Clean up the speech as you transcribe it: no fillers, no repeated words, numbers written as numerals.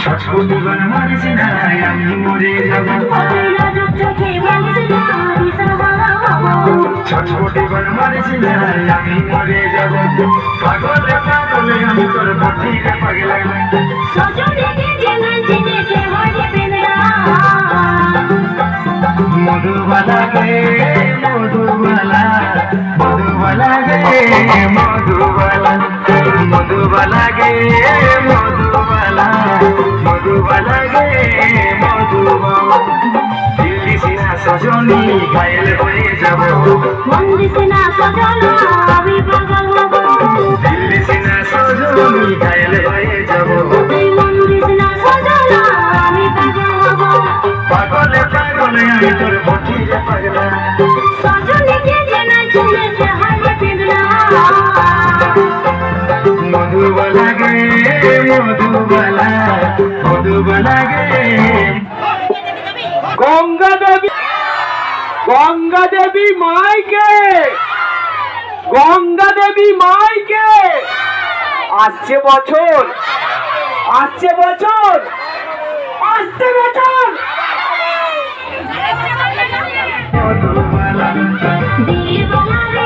ছটফটিবার মারিস না আমি মরে যাব ছটফটিবার মারিস না আমি মরে যাব পাগলে পাগলে আমি তোর পথিরে পাগলা মধুবালা গে মধুবালা মধুবালা গে মধুবালা মধুবালা গে মধুবালা মধুবালা গে মধুবালা দিল্লি সিনা সজনী ঘায়েল হয়ে যাব দিল্লি সিনা সজনী আমি পাগল হব দিল্লি সিনা সজনী ঘায়েল হয়ে যাব দিল্লি সিনা সজনী আমি পাগল হব পাগলে পাগলে আমি তোর পথিরে পাগলা সজনীকে জানা চলে সে হাতে পিগলা মধুবালা গে মধুবালা মধুবালা গে গঙ্গা দেবী মাইকে গঙ্গা দেবী মাইকে আসছে বছর আসছে বছর আসছে বছর মধুবালা দিলবালা রে